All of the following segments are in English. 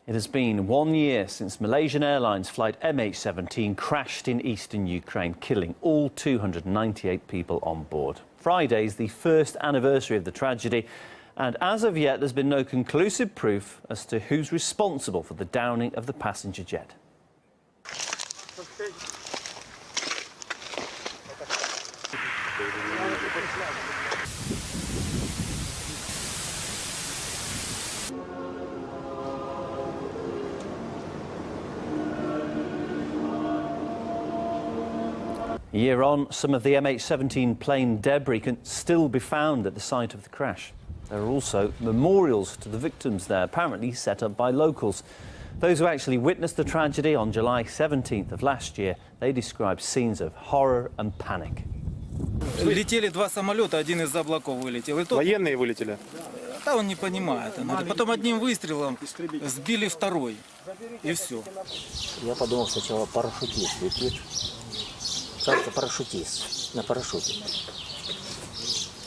It has been 1 year since Malaysian Airlines flight MH17 crashed in eastern Ukraine, killing all 298 people on board. Friday is the first anniversary of the tragedy, and as of yet there's been no conclusive proof as to who's responsible for the downing of the passenger jet. A year on, some of the MH17 plane debris can still be found at the site of the crash. There are also memorials to the victims there, apparently set up by locals. Those who actually witnessed the tragedy on July 17th of last year, they described scenes of horror and panic. Летели два самолета, один из облаков вылетел. Военные вылетели? Да он не понимает. Потом одним выстрелом сбили второй. И все. Я подумал сначала парашютист летит. Кажется, парашютист на парашюте.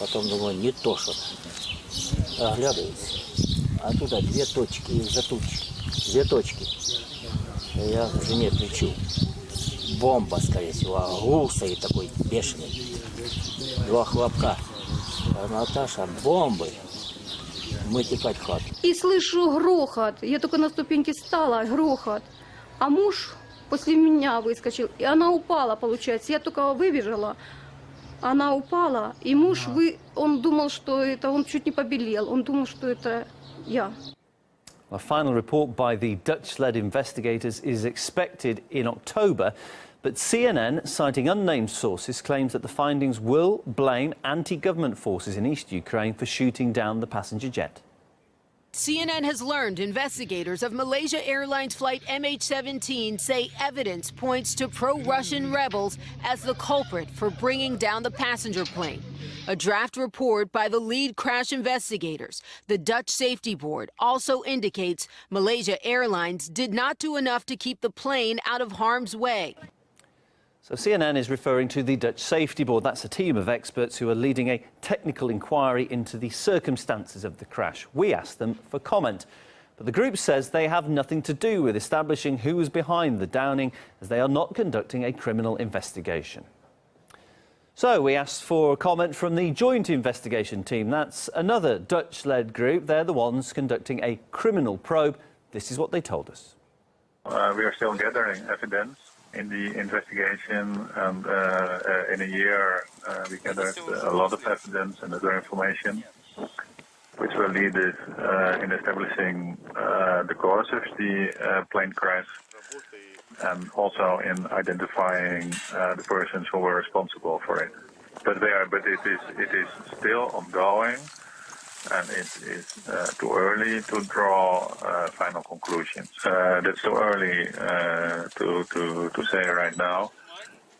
Потом думаю, не то что-то. Оглядываюсь. А туда две точки из-за тучи. Две точки. Я жене кричу. Бомба, скорее всего. А гул стоит такой бешеный. Два хлопка. А Наташа, бомбы. Мы текать в хату. И слышу грохот. Я только на ступеньке встала, грохот. А муж после меня выскочил. И она упала, получается. Я только выбежала. Она упала. И муж, он думал, что это... Он чуть не побелел. Он думал, что это я. A final report by the Dutch-led investigators is expected in October, but CNN, citing unnamed sources, claims that the findings will blame anti-government forces in East Ukraine for shooting down the passenger jet. CNN has learned investigators of Malaysia Airlines flight MH17 say evidence points to pro-Russian rebels as the culprit for bringing down the passenger plane. A draft report by the lead crash investigators, the Dutch Safety Board, also indicates Malaysia Airlines did not do enough to keep the plane out of harm's way. So CNN is referring to the Dutch Safety Board. That's a team of experts who are leading a technical inquiry into the circumstances of the crash. We asked them for comment, but the group says they have nothing to do with establishing who was behind the downing, as they are not conducting a criminal investigation. So we asked for a comment from the Joint Investigation Team. That's another Dutch-led group. They're the ones conducting a criminal probe. This is what they told us. We are still gathering evidence in the investigation, and in a year we gathered a lot of evidence and other information, which will lead us in establishing the cause of the plane crash, and also in identifying the persons who were responsible for it. But it is still ongoing, and it is too early to draw final conclusions. That's too early to say right now.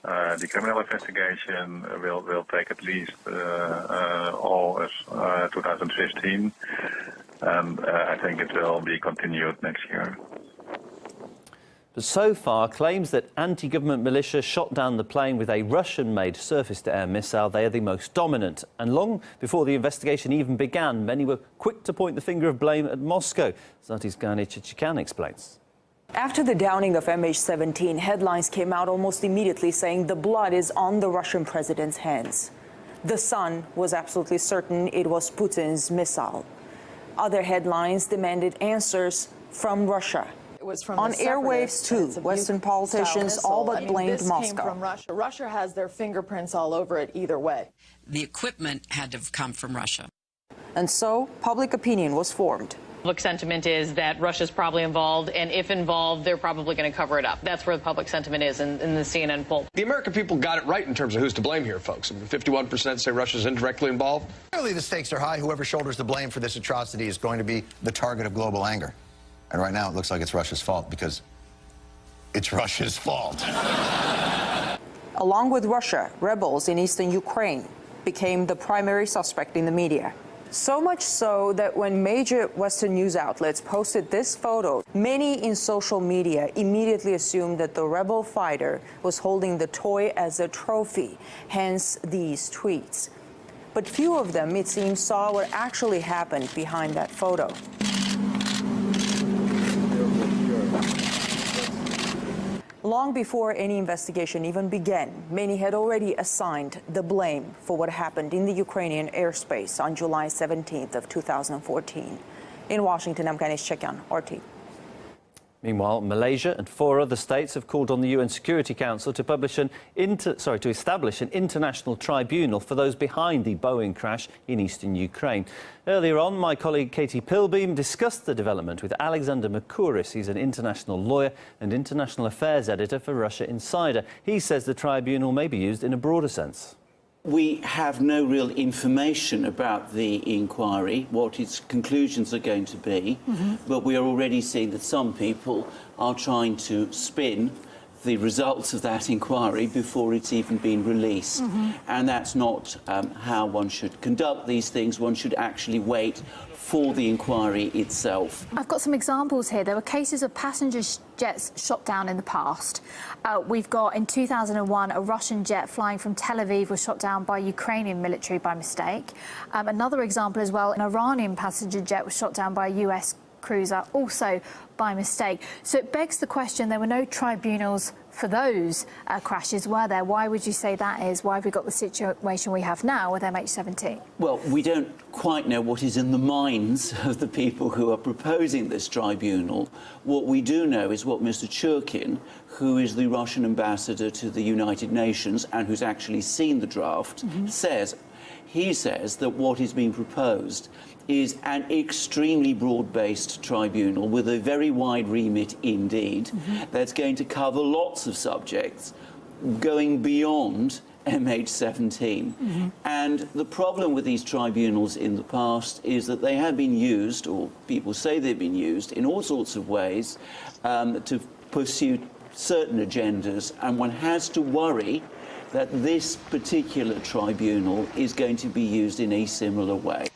The criminal investigation will take at least all of 2015, and I think it will be continued next year. But so far, claims that anti-government militia shot down the plane with a Russian-made surface-to-air missile, they are the most dominant. And long before the investigation even began, many were quick to point the finger of blame at Moscow. Zaroshchenskое Chichikan explains. After the downing of MH17, headlines came out almost immediately saying the blood is on the Russian president's hands. The Sun was absolutely certain it was Putin's missile. Other headlines demanded answers from Russia. On airwaves, too, Western politicians all but blamed Moscow. Came from Russia. Russia has their fingerprints all over it either way. The equipment had to have come from Russia. And so public opinion was formed. Public sentiment is that Russia's probably involved, and if involved, they're probably going to cover it up. That's where the public sentiment is in the CNN poll. The American people got it right in terms of who's to blame here, folks. 51% say Russia's indirectly involved. Clearly, the stakes are high. Whoever shoulders the blame for this atrocity is going to be the target of global anger. And right now, it looks like it's Russia's fault, because it's Russia's fault. Along with Russia, rebels in eastern Ukraine became the primary suspect in the media. So much so that when major Western news outlets posted this photo, many in social media immediately assumed that the rebel fighter was holding the toy as a trophy, hence these tweets. But few of them, it seems, saw what actually happened behind that photo. long before any investigation even began, many had already assigned the blame for what happened in the Ukrainian airspace on July 17th of 2014. In Washington, I'm Snezhnoe, RT. Meanwhile, Malaysia and 4 other states have called on the UN Security Council to to establish an international tribunal for those behind the Boeing crash in eastern Ukraine. Earlier on, my colleague Katie Pilbeam discussed the development with Alexander Makouris. He's an international lawyer and international affairs editor for Russia Insider. He says the tribunal may be used in a broader sense. We have no real information about the inquiry, what its conclusions are going to be, but we are already seeing that some people are trying to spin the results of that inquiry before it's even been released. And that's not how one should conduct these things. One should actually wait for the inquiry itself. I've got some examples here. There were cases of passenger jets shot down in the past. We've got in 2001 a Russian jet flying from Tel Aviv was shot down by Ukrainian military by mistake. Another example as well, an Iranian passenger jet was shot down by a US cruiser, also by mistake. So it begs the question, there were no tribunals for those crashes, were there? Why would you say that is? Why have we got the situation we have now with MH17? Well, we don't quite know what is in the minds of the people who are proposing this tribunal. What we do know is what Mr. Churkin, who is the Russian ambassador to the United Nations and who's actually seen the draft, says. He says that what is being proposed is an extremely broad-based tribunal with a very wide remit indeed, that's going to cover lots of subjects going beyond MH17. And the problem with these tribunals in the past is that they have been used, or people say they've been used, in all sorts of ways to pursue certain agendas, and one has to worry that this particular tribunal is going to be used in a similar way.